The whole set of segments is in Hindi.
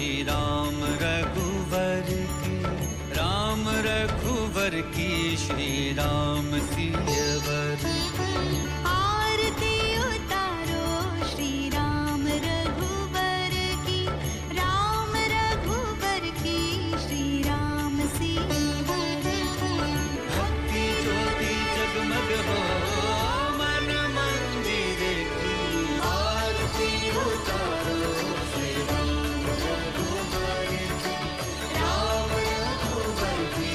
श्री राम रघुवर की श्री राम सियवर आरती उतारो श्री राम रघुवर की श्री राम सियवर भक्ति ज्योति जगमग हो मन मंदिर की आरती उतारो श्री राम रघुवर की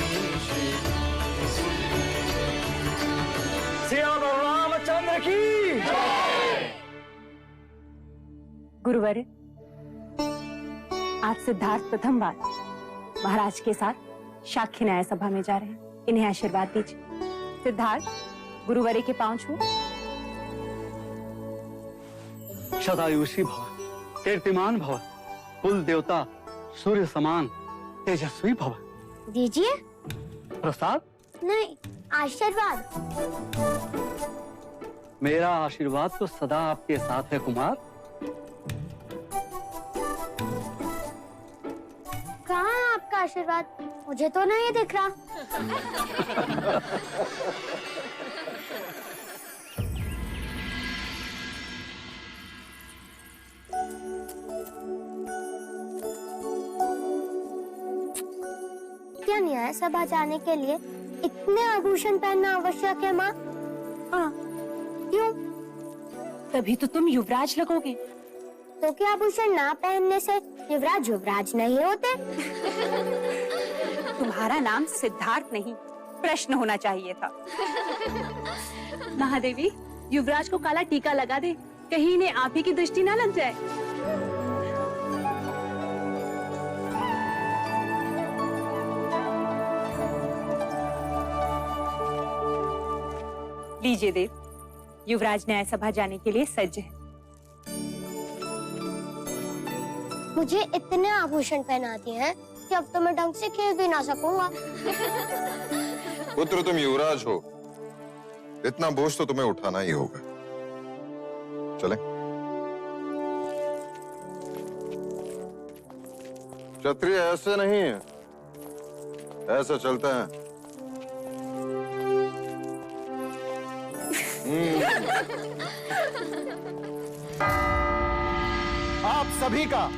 श्री राम सियवर। सियावर रामचंद्र की गुरुवर, आज सिद्धार्थ प्रथम बार महाराज के साथ साक्ष्य न्याय सभा में जा रहे हैं। इन्हें आशीर्वाद दीजिए। सिद्धार्थ, गुरुवरे के पांव छू। सदायुषी भव, कीर्तिमान भव, कुल देवता सूर्य समान तेजस्वी भव। दीजिए। प्रसाद नहीं, आशीर्वाद। मेरा आशीर्वाद तो सदा आपके साथ है कुमार। कहाँ है आपका आशीर्वाद? मुझे तो नहीं दिख रहा। क्या न्याय सभा जाने के लिए इतने आभूषण पहनना आवश्यक है माँ? हाँ, क्यों? तभी तो तुम युवराज लगोगे। तो क्या आभूषण ना पहनने से युवराज नहीं होते? तुम्हारा नाम सिद्धार्थ नहीं, प्रश्न होना चाहिए था। महादेवी, युवराज को काला टीका लगा दे, कहीं इन्हें आप ही की दृष्टि ना लग जाए। लीजिए देव, युवराज न्याय सभा जाने के लिए सज्ज है। मुझे इतने आभूषण पहनाती हैं कि अब तो मैं ढंग से खेल भी ना सकूंगा। पुत्र, तुम युवराज हो, इतना बोझ तो तुम्हें उठाना ही होगा। चलें? क्षत्रिय ऐसे नहीं है, ऐसे चलते हैं। आप सभी का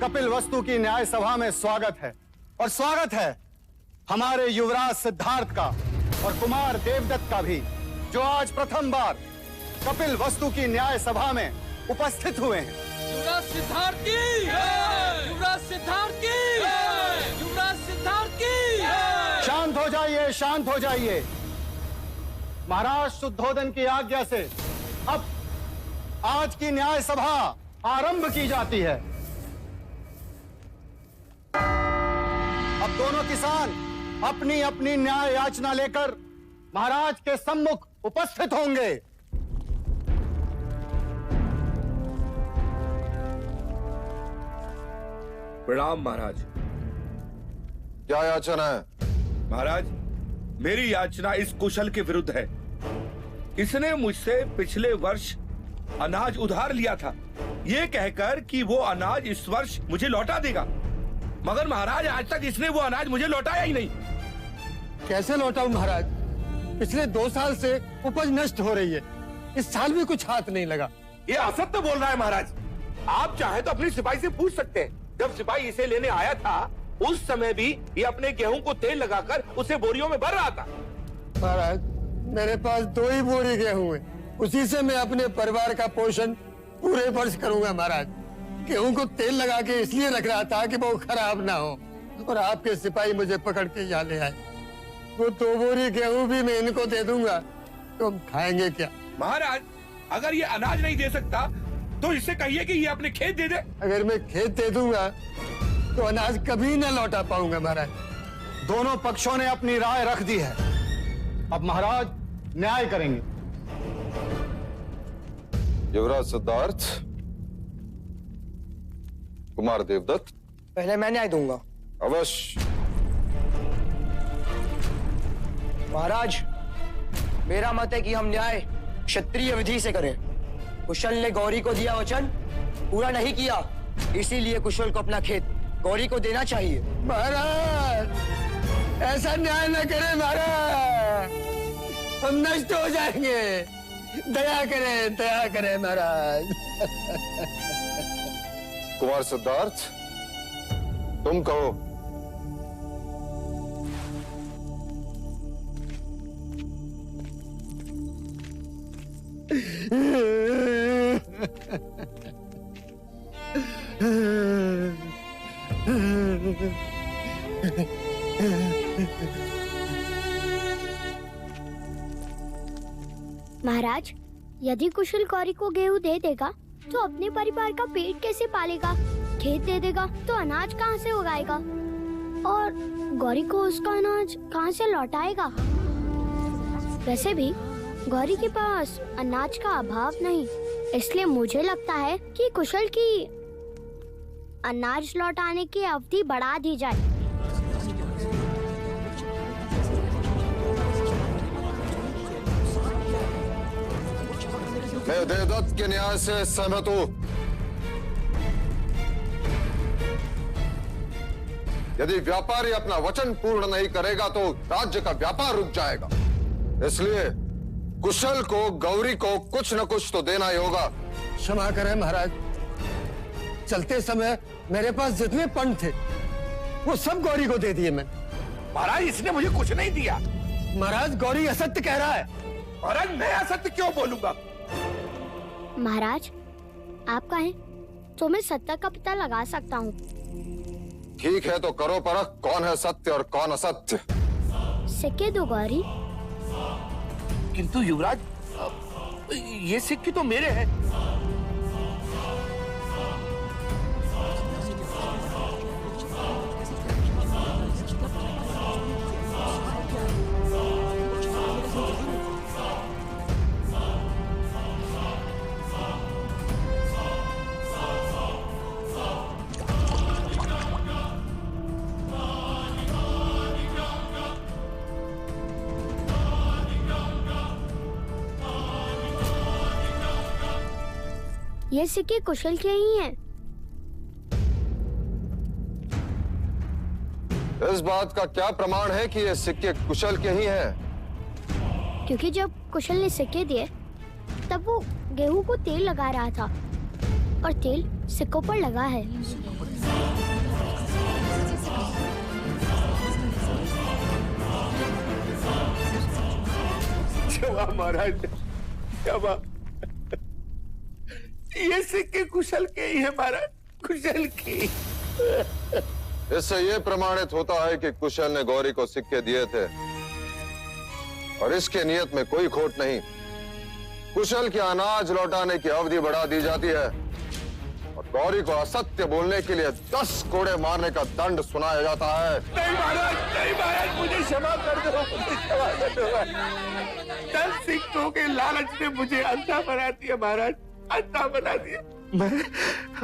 कपिल वस्तु की न्याय सभा में स्वागत है। और स्वागत है हमारे युवराज सिद्धार्थ का और कुमार देवदत्त का भी, जो आज प्रथम बार कपिल वस्तु की न्याय सभा में उपस्थित हुए हैं। युवराज सिद्धार्थ की! युवराज सिद्धार्थ की! युवराज सिद्धार्थ की! शांत हो जाइए, शांत हो जाइए। महाराज शुद्धोदन की आज्ञा से अब आज की न्याय सभा आरंभ की जाती है। अब दोनों किसान अपनी अपनी न्याय याचना लेकर महाराज के सम्मुख उपस्थित होंगे। प्रणाम महाराज। क्या याचना है? महाराज, मेरी याचना इस कुशल के विरुद्ध है। इसने मुझसे पिछले वर्ष अनाज उधार लिया था, ये कहकर कि वो अनाज इस वर्ष मुझे लौटा देगा, मगर महाराज आज तक इसने वो अनाज मुझे लौटाया ही नहीं। कैसे लौटाऊं महाराज? पिछले 2 साल से उपज नष्ट हो रही है, इस साल भी कुछ हाथ नहीं लगा। ये असत्य बोल रहा है महाराज। आप चाहे तो अपनी सिपाही से पूछ सकते हैं। जब सिपाही इसे लेने आया था उस समय भी ये अपने गेहूं को तेल लगाकर उसे बोरियों में भर रहा था। महाराज, मेरे पास 2 ही बोरी गेहूं है, उसी से मैं अपने परिवार का पोषण पूरे वर्ष करूंगा। महाराज, गेहूं को तेल लगा के इसलिए रख रहा था कि वो खराब ना हो, और आपके सिपाही मुझे पकड़ के यहाँ ले आए। वो 2 बोरी गेहूं भी मैं इनको दे दूंगा, तो हम खाएंगे क्या? महाराज, अगर ये अनाज नहीं दे सकता तो इससे कहिए कि ये अपने खेत दे दे। अगर मैं खेत दे दूंगा तो अनाज कभी न लौटा पाऊंगा। महाराज, दोनों पक्षों ने अपनी राय रख दी है, अब महाराज न्याय करेंगे। युवराज सिद्धार्थ, कुमार देवदत्त, पहले मैं न्याय दूंगा। अवश्य। महाराज, मेरा मत है कि हम न्याय क्षत्रिय विधि से करें। कुशल ने गौरी को दिया वचन पूरा नहीं किया, इसीलिए कुशल को अपना खेत गौरी को देना चाहिए। महाराज ऐसा न्याय न करें महाराज, हम नष्ट हो जाएंगे। दया करें महाराज। कुमार सिद्धार्थ, तुम कहो। महाराज, यदि कुशल गौरी को गेहूं दे देगा तो अपने परिवार का पेट कैसे पालेगा? खेत दे देगा तो अनाज कहाँ से उगाएगा? और गौरी को उसका अनाज कहाँ से लौटाएगा? वैसे भी गौरी के पास अनाज का अभाव नहीं, इसलिए मुझे लगता है कि कुशल की अनाज लौटाने की अवधि बढ़ा दी जाए। मैं देवदत्त के न्याय से सहमत हूं। यदि व्यापारी अपना वचन पूर्ण नहीं करेगा तो राज्य का व्यापार रुक जाएगा। इसलिए कुशल को, गौरी को कुछ न कुछ तो देना ही होगा। क्षमा करें महाराज, चलते समय मेरे पास जितने पन थे वो सब गौरी को दे दिए मैंने। महाराज इसने मुझे कुछ नहीं दिया। महाराज गौरी असत्य कह रहा है। महाराज मैं असत्य क्यों बोलूंगा? महाराज आप कहें तो मैं सत्य का पता लगा सकता हूँ। ठीक है तो करो परख, कौन है सत्य और कौन असत्य। सिक्के दो गौरी। किंतु युवराज, ये सिक्के तो मेरे हैं। ये सिक्के कुशल के ही हैं। इस बात का क्या प्रमाण है कि ये सिक्के कुशल के ही हैं? क्योंकि जब कुशल ने सिक्के दिए तब वो गेहूं को तेल लगा रहा था और तेल सिक्कों पर लगा है। जवाब महाराज, जवाब। ये सिक्के कुशल के ही है महाराज, कुशल के। इससे ये प्रमाणित होता है कि कुशल ने गौरी को सिक्के दिए थे और इसके नियत में कोई खोट नहीं। कुशल के अनाज लौटाने की अवधि बढ़ा दी जाती है और गौरी को असत्य बोलने के लिए 10 कोड़े मारने का दंड सुनाया जाता है। नहीं महाराज, मुझे क्षमा कर दो, मुझे क्षमा कर दो। 10 सिक्कों के लालच ने मुझे अंधा बना दिया महाराज, अंधा बना दिया। मैं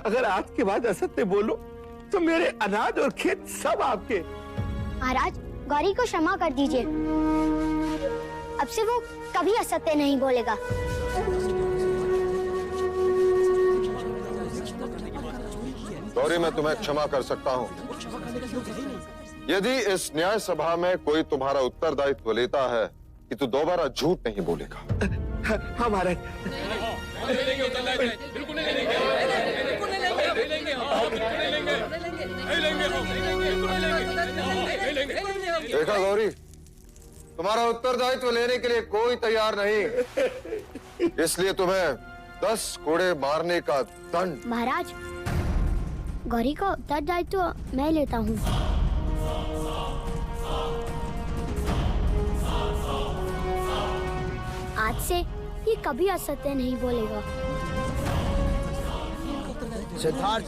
अगर आज के बाद असत्य बोलूं तो मेरे अनाज और खेत सब आपके। महाराज गौरी को क्षमा कर दीजिए, अब से वो कभी असत्य नहीं बोलेगा। गौरी मैं तुम्हें क्षमा कर सकता हूँ यदि इस न्याय सभा में कोई तुम्हारा उत्तरदायित्व लेता है कि तू दोबारा झूठ नहीं बोलेगा। हाँ महाराज। देखा गौरी, तुम्हारा उत्तरदायित्व लेने के लिए कोई तैयार नहीं, इसलिए तुम्हें 10 कोड़े मारने का दंड। महाराज गौरी का उत्तरदायित्व मैं लेता हूँ। आज से ये कभी असत्य नहीं बोलेगा। सिद्धार्थ,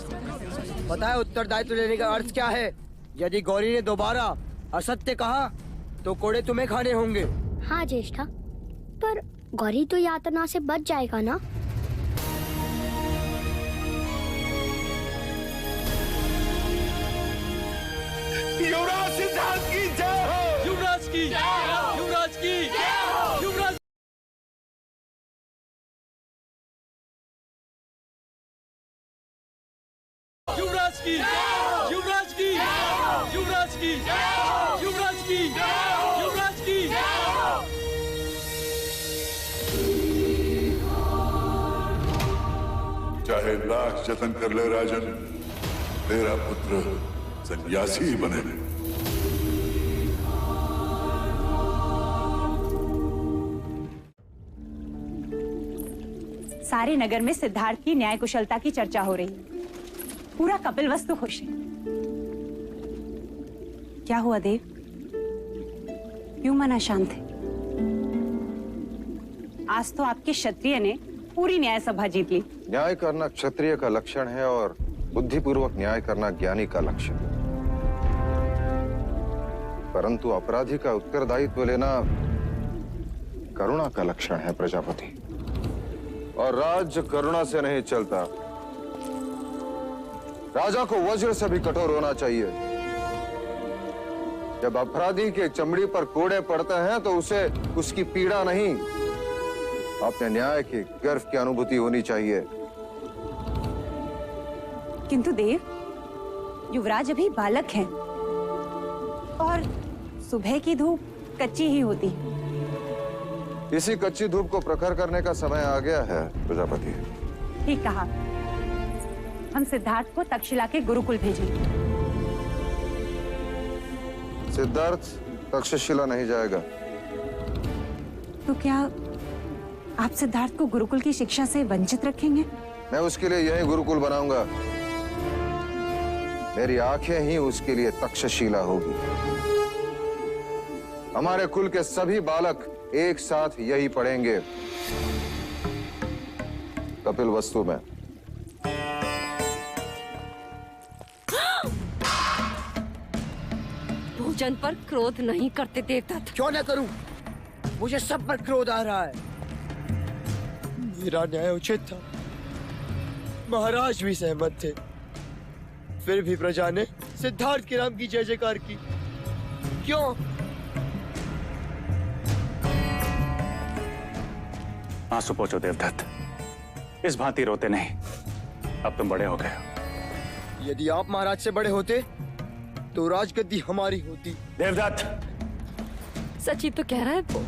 पता है उत्तरदायित्व लेने का अर्थ क्या है? यदि गौरी ने दोबारा असत्य कहा तो कोड़े तुम्हें खाने होंगे। हाँ ज्येष्ठा, पर गौरी तो यातना से बच जाएगा ना? युवराज सिद्धार्थ की जय हो। युवराज की, युवराज की, युवराज। युवराज की, युवराज युवराज की युवराज की चाहे लाख जतन कर ले राजन, तेरा पुत्र सन्यासी ही बने। सारे नगर में सिद्धार्थ की न्याय कुशलता की चर्चा हो रही है। पूरा कपिलवस्तु खुश है। क्या हुआ देव? क्यों मना शांत है? आज तो आपके क्षत्रिय ने पूरी न्याय सभा जीत ली। न्याय करना क्षत्रिय का लक्षण है और बुद्धिपूर्वक न्याय करना ज्ञानी का लक्षण। परंतु अपराधी का उत्तरदायित्व लेना करुणा का लक्षण है प्रजापति। और राज्य करुणा से नहीं चलता। राजा को वज्र से भी कठोर होना चाहिए। जब अपराधी के चमड़ी पर कोड़े पड़ते हैं तो उसे उसकी पीड़ा नहीं, अपने न्याय के गर्व की अनुभूति होनी चाहिए। किंतु देव, युवराज अभी बालक हैं और सुबह की धूप कच्ची ही होती है। इसी कच्ची धूप को प्रखर करने का समय आ गया है प्रजापति। ठीक कहा। हम सिद्धार्थ को तक्षशिला के गुरुकुल भेजेंगे। सिद्धार्थ तक्षशिला नहीं जाएगा। तो क्या आप सिद्धार्थ को गुरुकुल की शिक्षा से वंचित रखेंगे? मैं उसके लिए यही गुरुकुल बनाऊंगा। मेरी आंखें ही उसके लिए तक्षशिला होगी। हमारे कुल के सभी बालक एक साथ यही पढ़ेंगे, कपिलवस्तु में। भोजन पर क्रोध नहीं करते देवदत्त। क्यों न करूं? मुझे सब पर क्रोध आ रहा है। मेरा न्याय उचित था, महाराज भी सहमत थे, फिर भी प्रजा ने सिद्धार्थ के नाम की जय जयकार की। क्यों? आंसू पोंछो देवदत्त, इस भांति रोते नहीं। अब तुम बड़े हो गए हो। यदि आप महाराज से बड़े होते तो राजगद्दी हमारी होती। देवदत्त, सची तो कह रहा है वो।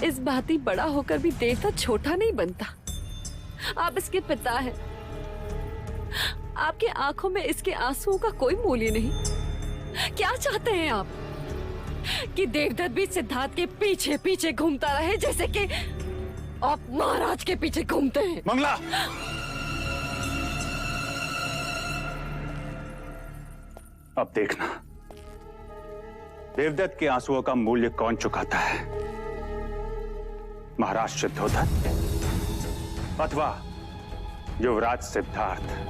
इस भांति बड़ा होकर भी देवदत्त छोटा नहीं बनता। आप इसके पिता हैं। आपके आंखों में इसके आंसुओं का कोई मूल्य नहीं। क्या चाहते हैं आप? कि देवदत्त भी सिद्धार्थ के पीछे पीछे घूमता रहे जैसे कि आप महाराज के पीछे घूमते हैं? मंगला, अब देखना देवदत्त के आंसुओं का मूल्य कौन चुकाता है, महाराज शुद्धोधन अथवा युवराज सिद्धार्थ।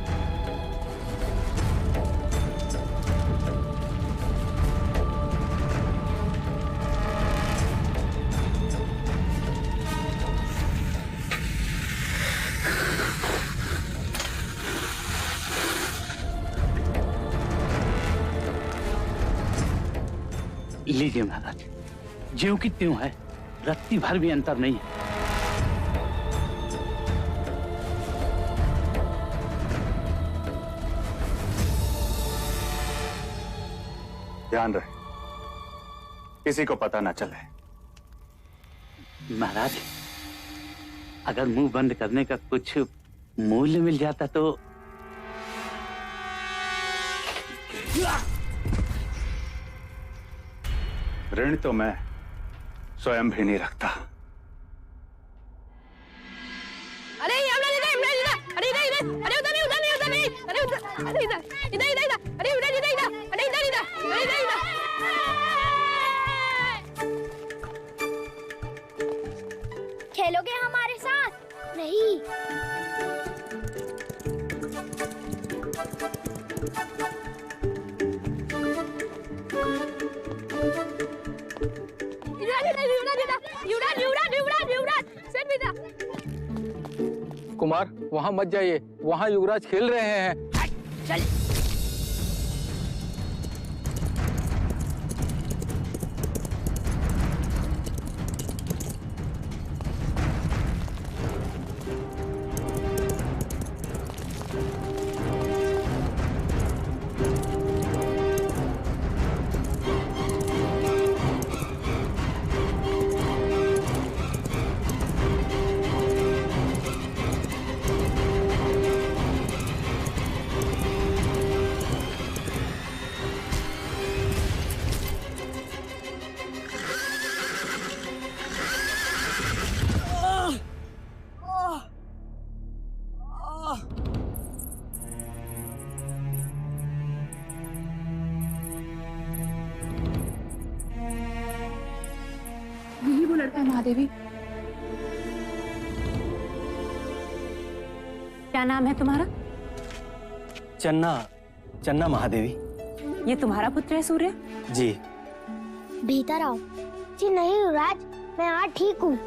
लीजिए महाराज, ज्यों की त्यों है, रत्ती भर भी अंतर नहीं है। ध्यान रहे, किसी को पता ना चले। महाराज, अगर मुंह बंद करने का कुछ मूल्य मिल जाता तो। ऋण तो मैं स्वयं भी नहीं रखता। अरे अरे इधर इधर, अरे उधर नहीं, उधर नहीं, उधर नहीं, अरे उधर, अरे इधर इधर इधर इधर, अरे उधर इधर इधर, अरे इधर इधर, अरे इधर इधर। खेलोगे हमारे साथ? नहीं। कुमार, वहाँ मत जाइए, वहाँ युवराज खेल रहे हैं। चल। महादेवी। क्या नाम है तुम्हारा? चन्ना, चन्ना महादेवी। ये तुम्हारा पुत्र है सूर्य? जी। भीतर आओ। जी नहीं युवराज, मैं आज ठीक हूँ।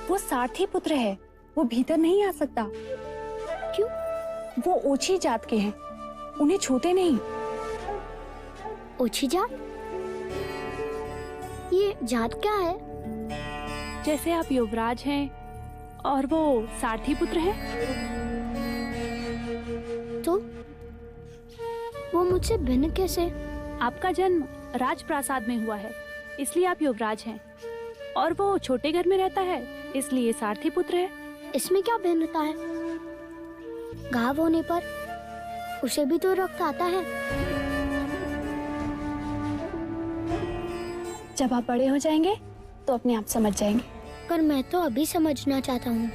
वो सारथी पुत्र है, वो भीतर नहीं आ सकता। क्यों? वो ओछी जात के हैं, उन्हें छूते नहीं। ओछी जात? ये जात क्या है? जैसे आप युवराज हैं और वो सारथी पुत्र है। तो वो मुझसे भिन्न कैसे? आपका जन्म राजप्रासाद में हुआ है, इसलिए आप युवराज हैं, और वो छोटे घर में रहता है, इसलिए सारथी पुत्र है। इसमें क्या भिन्नता है? घाव होने पर उसे भी तो रक्त आता है। जब आप बड़े हो जाएंगे तो अपने आप समझ जाएंगे। पर मैं तो अभी समझना चाहता हूँ।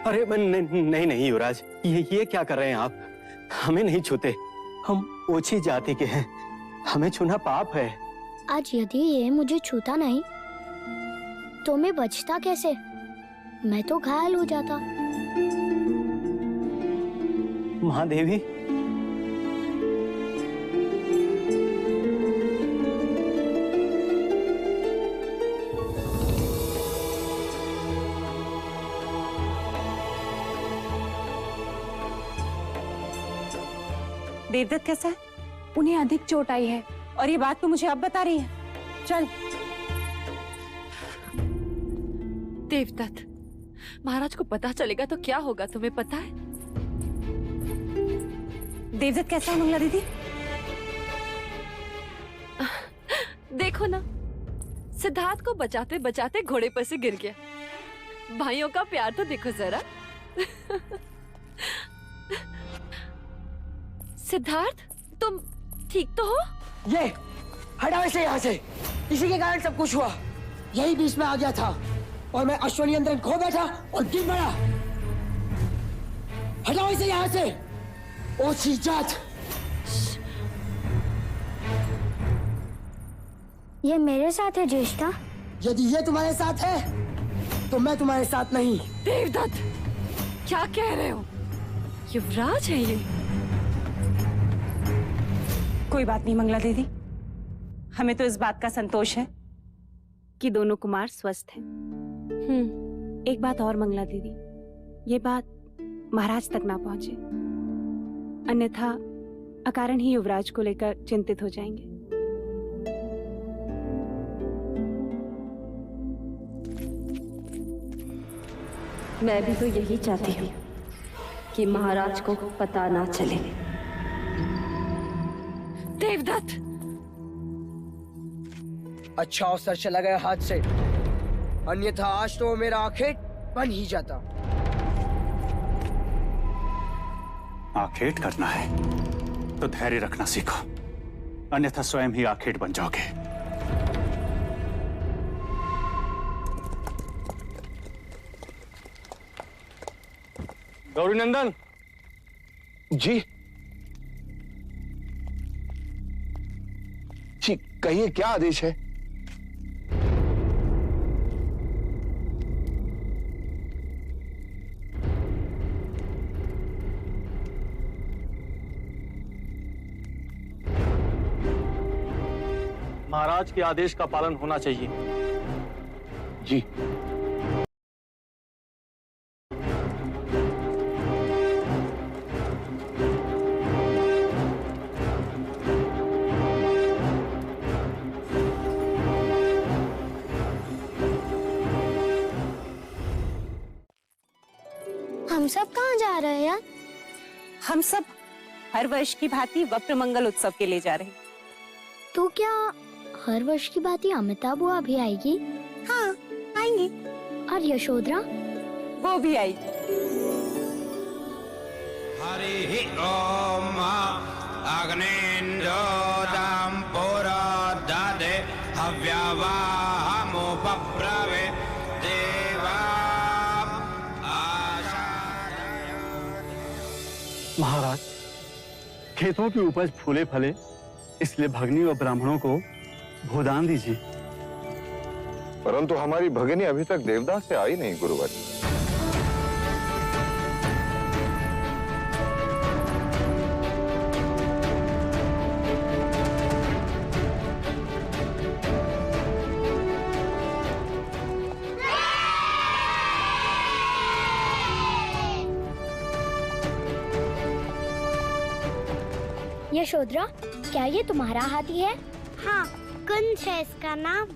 अरे नहीं नहीं युवराज, ये क्या कर रहे हैं आप? हमें नहीं छूते, हम ओछी जाति के हैं, हमें छूना पाप है। आज यदि ये मुझे छूता नहीं तो मैं बचता कैसे? मैं तो घायल हो जाता। महादेवी, देवदत्त कैसा है? उन्हें अधिक चोट आई है, और ये बात तो मुझे अब बता रही है। चल। देवदत्त, महाराज को पता चलेगा तो क्या होगा, तुम्हें पता है? देवदत्त कैसा है मंगला दीदी? देखो ना, सिद्धार्थ को बचाते बचाते घोड़े पर से गिर गया। भाइयों का प्यार तो देखो जरा। सिद्धार्थ, तुम ठीक तो हो? ये हटाओ इसे यहाँ से। इसी के कारण सब कुछ हुआ। यही बीच में आ गया था और मैं अश्वनियंत्रण खो बैठा और गिर पड़ा। हटाओ इसे यहाँ से। ओछी जात। ये मेरे साथ है ज्येष्ठा। यदि ये तुम्हारे साथ है तो मैं तुम्हारे साथ नहीं। देवदत्त, क्या कह रहे हो? युवराज है ये। कोई बात नहीं मंगला दीदी, हमें तो इस बात का संतोष है कि दोनों कुमार स्वस्थ हैं। एक बात और मंगला दीदी, ये बात महाराज तक ना पहुंचे, अन्यथा अकारण ही युवराज को लेकर चिंतित हो जाएंगे। मैं भी तो यही चाहती हूँ कि महाराज को पता ना चले। देवदत्त, अच्छा अवसर चला गया हाथ से, अन्यथा आज तो मेरा आखेट बन ही जाता। आखेट करना है तो धैर्य रखना सीखो, अन्यथा स्वयं ही आखेट बन जाओगे। गौरी नंदन जी, जी कहिए, क्या आदेश है? महाराज के आदेश का पालन होना चाहिए। जी। हम सब कहाँ जा रहे हैं यार? हम सब हर वर्ष की भांति वक्र मंगल उत्सव के लिए जा रहे हैं। तो क्या हर वर्ष की भांति अमिताभ बुआ भी आएगी? हाँ, आएंगी। और यशोधरा? वो भी आएगी। हरि ओम अग्निन्द्रोदां पुरोदधे हव्यवाहमुपब्रवे देवा आशा खेतों की उपज फूले फले, इसलिए भगनी और ब्राह्मणों को भोदान दीजिए। परंतु हमारी भगिनी अभी तक देवदास से आई नहीं गुरुवर। यशोधरा, क्या ये तुम्हारा हाथी है? हाँ, कुंज है इसका नाम।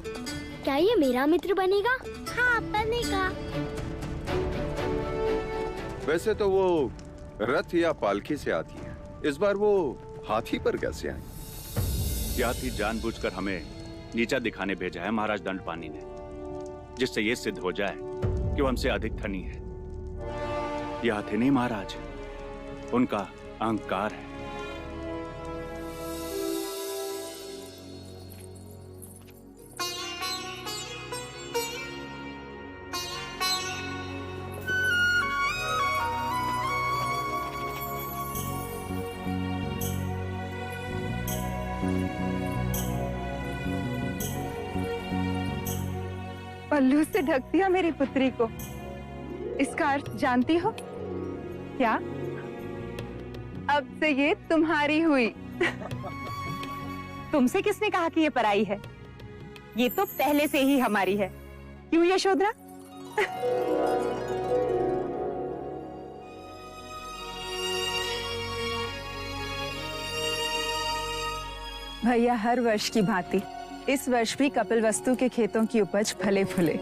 क्या ये मेरा मित्र बनेगा? हाँ, बनेगा। वैसे तो वो रथ या पालकी से आती है, इस बार वो हाथी पर कैसे आई? ये हाथी जानबूझकर हमें नीचा दिखाने भेजा है महाराज दंडपानी ने, जिससे ये सिद्ध हो जाए कि वो हमसे अधिक धनी है। ये हाथी नहीं महाराज, उनका अहंकार है। पल्लू से ढक दिया मेरी पुत्री को, इसका अर्थ जानती हो क्या? अब से ये तुम्हारी हुई। तुमसे किसने कहा कि ये पराई है? ये तो पहले से ही हमारी है। क्यों यशोधरा? भैया, हर वर्ष की भांति इस वर्ष भी कपिलवस्तु के खेतों की उपज फले फूले।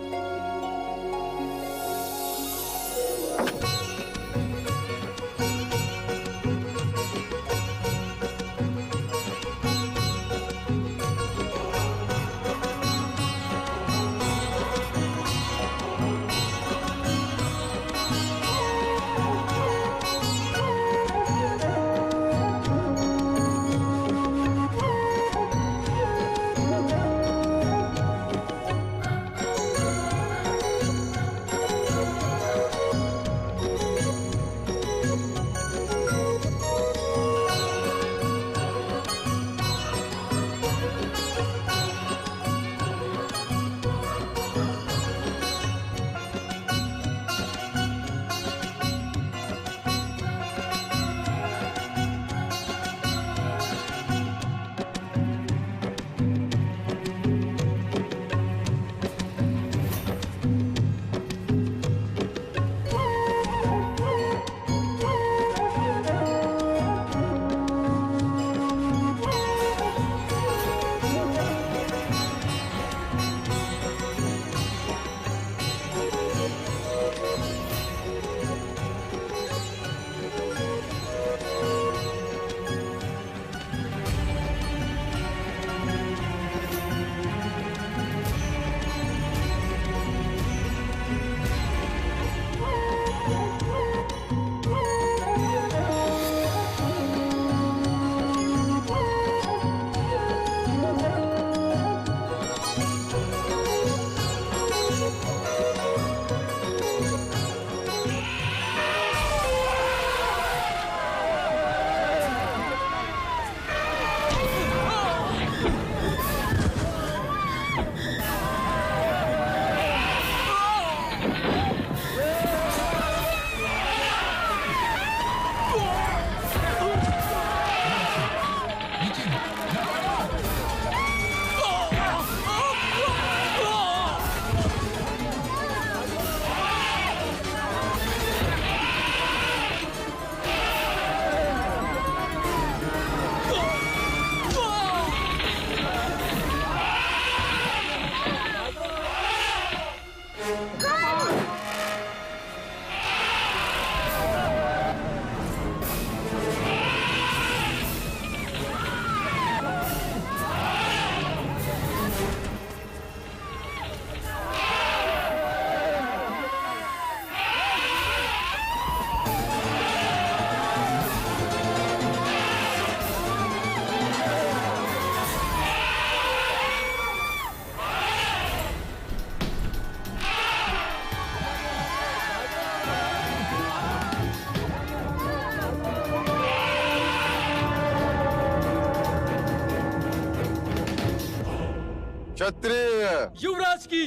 क्षत्रिय युवराज की,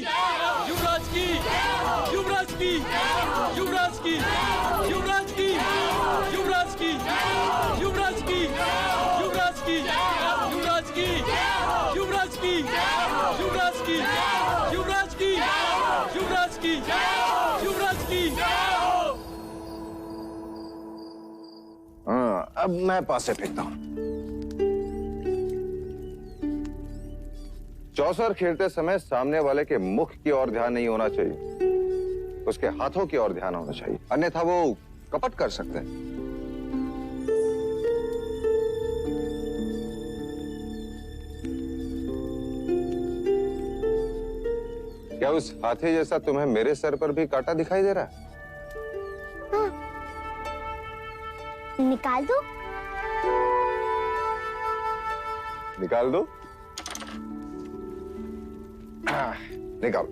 युवराज की, युवराज की, युवराज की, युवराज की, युवराज की, युवराज की, युवराज की, युवराज की, युवराज की, युवराज की, युवराज की, युवराज की, युवराज की। हाँ, अब मैं पासे फेंकता हूं। चौसर खेलते समय सामने वाले के मुख की ओर ध्यान नहीं होना चाहिए, उसके हाथों की ओर ध्यान होना चाहिए, अन्यथा वो कपट कर सकते हैं। क्या उस हाथी जैसा तुम्हें मेरे सर पर भी कांटा दिखाई दे रहा है? हाँ। निकाल दो। निकाल दो। निकाल।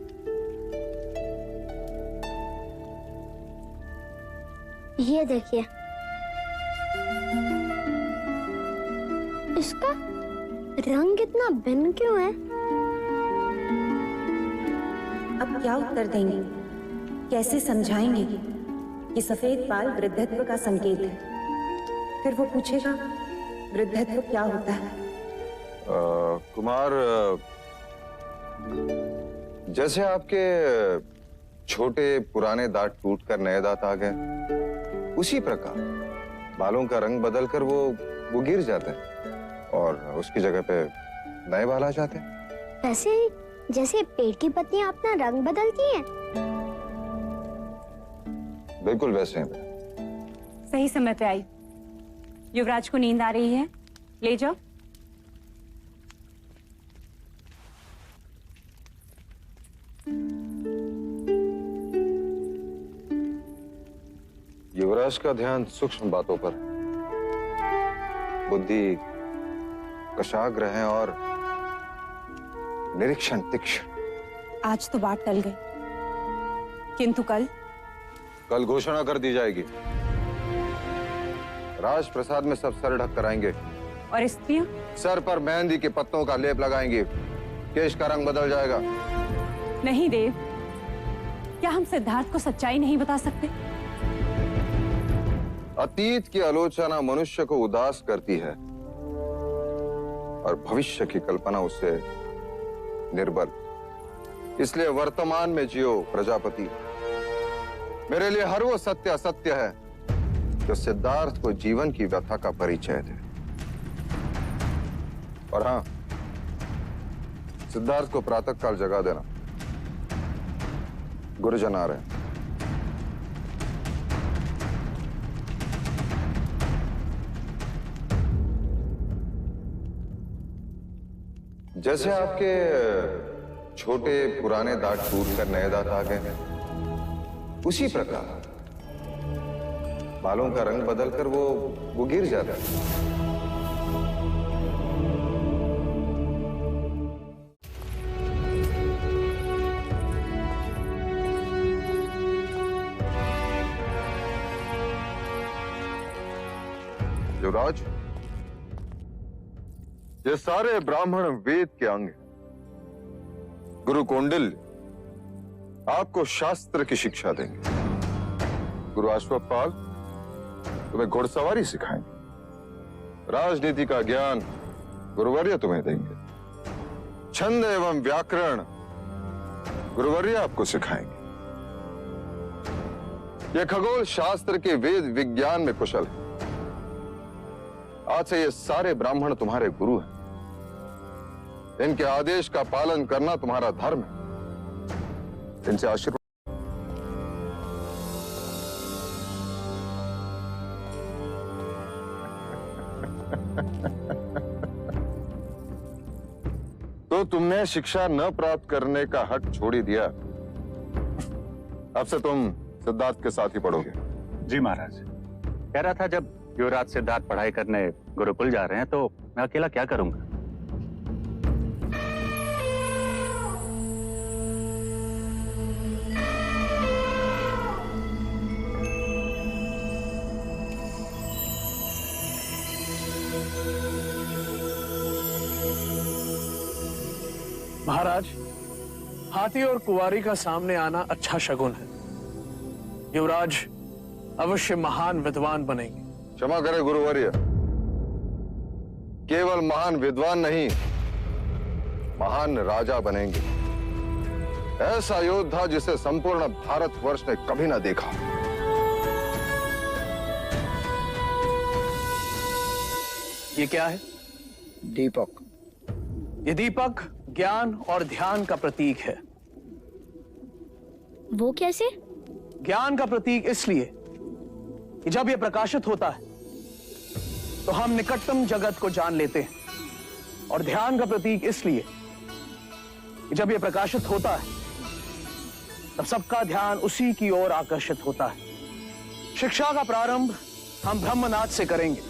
ये देखिए, इसका रंग इतना भिन्न क्यों है? अब क्या उत्तर देंगे, कैसे समझाएंगे कि सफेद बाल वृद्धत्व का संकेत है? फिर वो पूछेगा वृद्धत्व क्या होता है? कुमार, जैसे आपके छोटे पुराने दांत टूटकर नए दांत आ गए, उसी प्रकार बालों का रंग बदलकर वो गिर जाते हैं और उसकी जगह पे नए बाल आ जाते हैं। वैसे ही जैसे पेड़ की पत्तियां अपना रंग बदलती हैं। बिल्कुल वैसे हैं। सही समय पे आई। युवराज को नींद आ रही है, ले जाओ। युवराज का ध्यान सूक्ष्म बातों पर, बुद्धि कशाग्र है और निरीक्षण तीक्ष्ण। आज तो बात टल गई, किंतु कल घोषणा कर दी जाएगी। राज प्रसाद में सब सर ढक कराएंगे और स्त्रियां सर पर मेहंदी के पत्तों का लेप लगाएंगी, केश का रंग बदल जाएगा। नहीं देव, क्या हम सिद्धार्थ को सच्चाई नहीं बता सकते? अतीत की आलोचना मनुष्य को उदास करती है और भविष्य की कल्पना उससे निर्बल। इसलिए वर्तमान में जियो प्रजापति। मेरे लिए हर वो सत्य असत्य है जो सिद्धार्थ को जीवन की व्यथा का परिचय दे। और हां, सिद्धार्थ को प्रातःकाल जगा देना, गुरुजन आ रहे हैं। जैसे आपके छोटे पुराने दांत टूटकर नए दांत आ गए, उसी प्रकार बालों का रंग बदलकर वो गिर जाता है। युवराज, ये सारे ब्राह्मण वेद के अंग हैं। गुरु कौंडिल्य आपको शास्त्र की शिक्षा देंगे। गुरु अश्वपाल तुम्हें घुड़सवारी सिखाएंगे। राजनीति का ज्ञान गुरुवर्य तुम्हें देंगे। छंद एवं व्याकरण गुरुवर्य आपको सिखाएंगे। ये खगोल शास्त्र के वेद विज्ञान में कुशल है। आज से ये सारे ब्राह्मण तुम्हारे गुरु हैं। इनके आदेश का पालन करना तुम्हारा धर्म है। इनसे आशीर्वाद। तो तुमने शिक्षा न प्राप्त करने का हक छोड़ ही दिया। अब से तुम सिद्धार्थ के साथ ही पढ़ोगे। जी महाराज। कह रहा था जब युवराज सिद्धार्थ पढ़ाई करने गुरुकुल जा रहे हैं तो मैं अकेला क्या करूंगा। महाराज, हाथी और कुंवारी का सामने आना अच्छा शगुन है। युवराज अवश्य महान विद्वान बनेंगे। क्षमा करें गुरुवर्य, केवल महान विद्वान नहीं, महान राजा बनेंगे। ऐसा योद्धा जिसे संपूर्ण भारतवर्ष ने कभी ना देखा। ये क्या है? दीपक। ये दीपक ज्ञान और ध्यान का प्रतीक है। वो कैसे? ज्ञान का प्रतीक इसलिए कि जब यह प्रकाशित होता है तो हम निकटतम जगत को जान लेते हैं, और ध्यान का प्रतीक इसलिए कि जब यह प्रकाशित होता है तब सबका ध्यान उसी की ओर आकर्षित होता है। शिक्षा का प्रारंभ हम ब्रह्मनाद से करेंगे,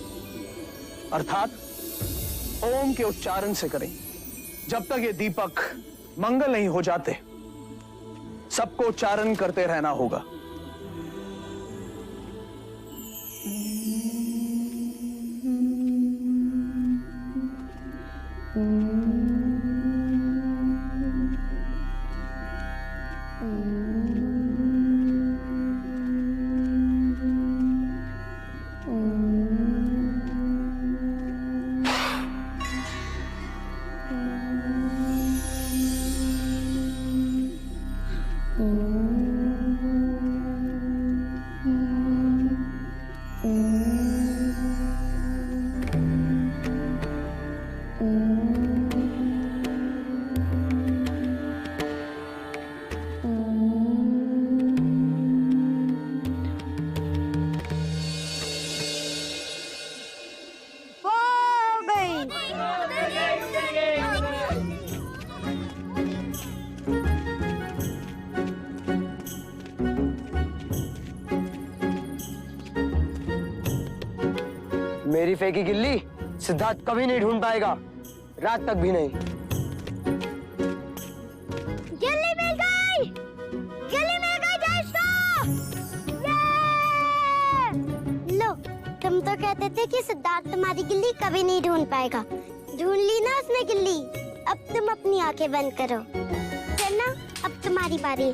अर्थात ओम के उच्चारण से करेंगे। जब तक ये दीपक मंगल नहीं हो जाते, सबको उच्चारण करते रहना होगा। मेरी फेंकी गिल्ली सिद्धार्थ कभी नहीं ढूंढ पाएगा, रात तक भी नहीं। गिल्ली मिल गई! गिल्ली मिल गई दोस्तों! लो, तुम तो कहते थे कि सिद्धार्थ तुम्हारी गिल्ली कभी नहीं ढूंढ पाएगा। ढूंढ ली ना उसने गिल्ली। अब तुम अपनी आंखें बंद करो। चलना, अब तुम्हारी बारी।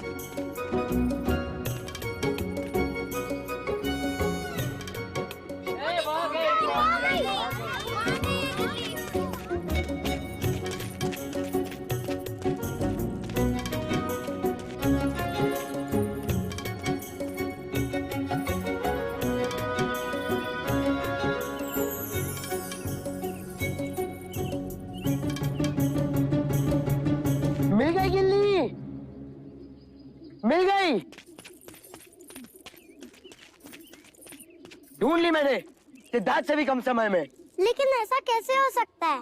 मिल गई गिल्ली, मिल गई। ढूंढ ली मैंने, सिद्धार्थ से भी कम समय में। लेकिन ऐसा कैसे हो सकता है?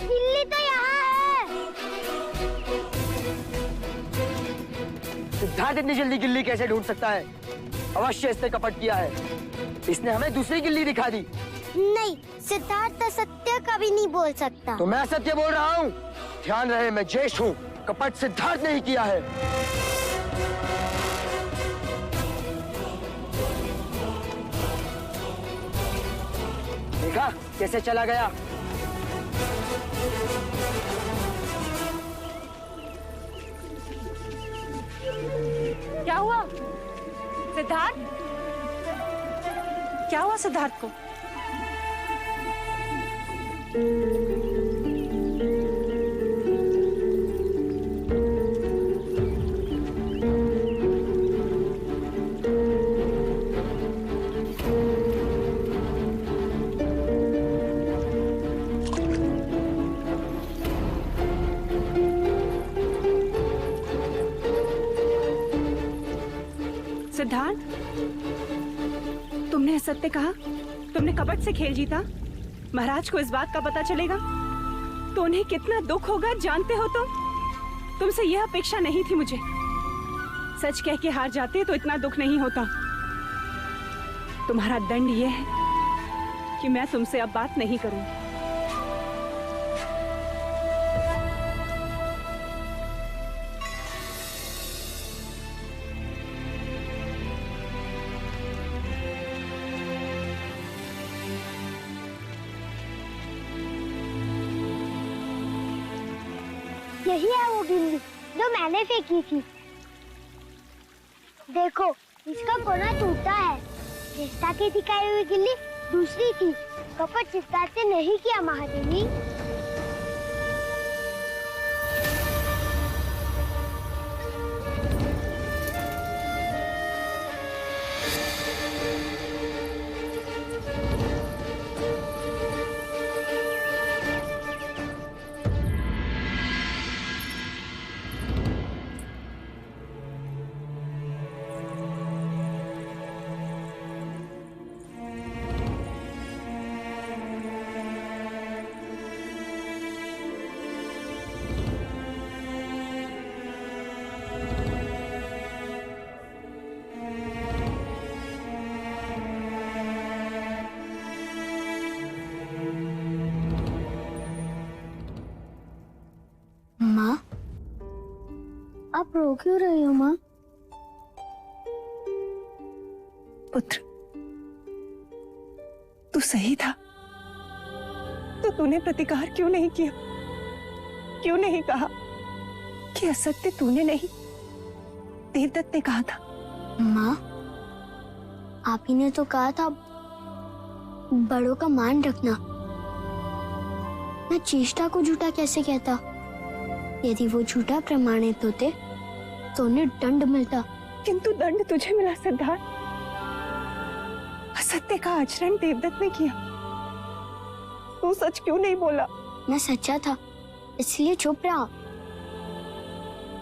गिल्ली तो यहाँ है। सिद्धार्थ इतनी जल्दी गिल्ली कैसे ढूंढ सकता है? अवश्य इसने कपट किया है। इसने हमें दूसरी गिल्ली दिखा दी। नहीं, सिद्धार्थ असत्य कभी नहीं बोल सकता। तो मैं सत्य बोल रहा हूँ। ध्यान रहे, मैं ज्येष्ठ हूँ, कपट सिद्धार्थ ने ही किया है। देखा कैसे चला गया? क्या हुआ सिद्धार्थ? क्या हुआ सिद्धार्थ को? सिद्धार्थ, तुमने सत्य कहा, तुमने कपट से खेल जीता। महाराज को इस बात का पता चलेगा तो उन्हें कितना दुख होगा, जानते हो तुम? तुमसे यह अपेक्षा नहीं थी मुझे। सच कह के हार जाते तो इतना दुख नहीं होता। तुम्हारा दंड यह है कि मैं तुमसे अब बात नहीं करूंगी। यही है वो गिल्ली जो मैंने फेंकी थी। देखो, इसका कोना टूटा है। चेष्टा की दिखाई हुई गिल्ली दूसरी थी। कपट सिद्धार्थ ने नहीं किया महादेवी। माँ, आप रो क्यों रही हो माँ? पुत्र, तू सही था तो तूने प्रतिकार क्यों नहीं किया? क्यों नहीं कहा कि असत्य तूने नहीं, देवदत्त ने कहा था? माँ, आप ही ने तो कहा था बड़ों का मान रखना। मैं चेष्टा को झूठा कैसे कहता? यदि वो झूठा प्रमाणित होते तो उन्हें दंड मिलता। किंतु दंड तुझे मिला सिद्धार्थ। असत्य का आचरण देवदत्त ने किया। तू सच क्यों नहीं बोला? मैं सच्चा था इसलिए चुप रहा,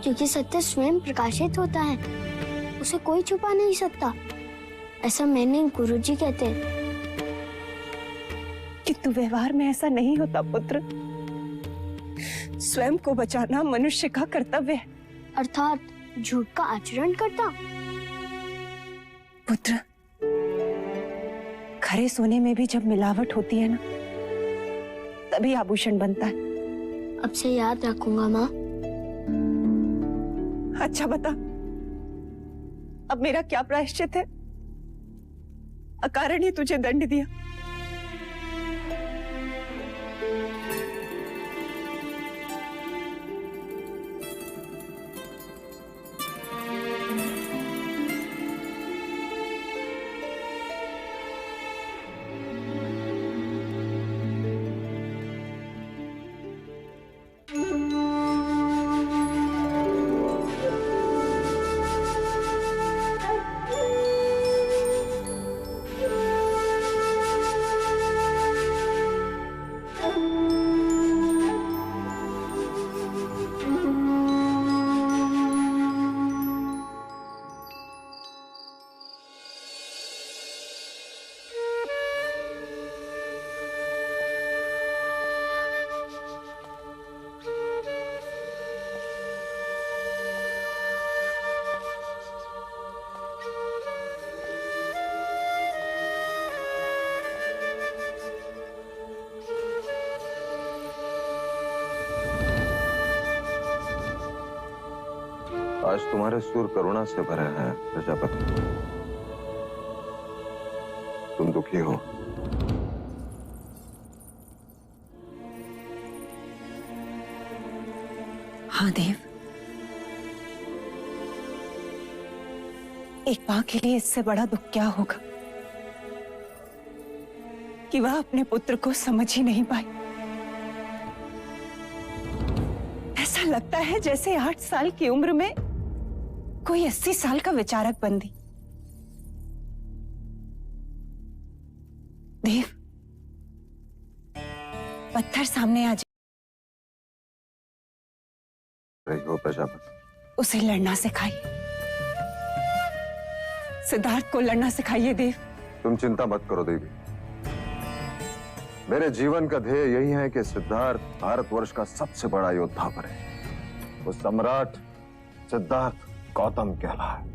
क्योंकि सत्य स्वयं प्रकाशित होता है, उसे कोई छुपा नहीं सकता। ऐसा मैंने गुरुजी कहते हैं। किंतु व्यवहार में ऐसा नहीं होता पुत्र। स्वयं को बचाना मनुष्य का कर्तव्य है। अर्थात झूठ का आचरण करता। पुत्र, खरे सोने में भी जब मिलावट होती है ना, तभी आभूषण बनता है। अब से याद रखूंगा माँ। अच्छा बता, अब मेरा क्या प्रायश्चित है? अकारण ही तुझे दंड दिया। आज तुम्हारे सुर करुणा से भरे हैं प्रजापति। तुम दुखी हो। हाँ देव, एक मां के लिए इससे बड़ा दुख क्या होगा कि वह अपने पुत्र को समझ ही नहीं पाई। ऐसा लगता है जैसे 8 साल की उम्र में कोई 80 साल का विचारक बंदी। देव, पत्थर सामने आ रही हो प्रजापति, उसे लड़ना सिखाइए। सिद्धार्थ को लड़ना सिखाइए देव। तुम चिंता मत करो देवी। मेरे जीवन का ध्येय यही है कि सिद्धार्थ भारतवर्ष का सबसे बड़ा योद्धा बने। वो सम्राट सिद्धार्थ गौतम कहलाए।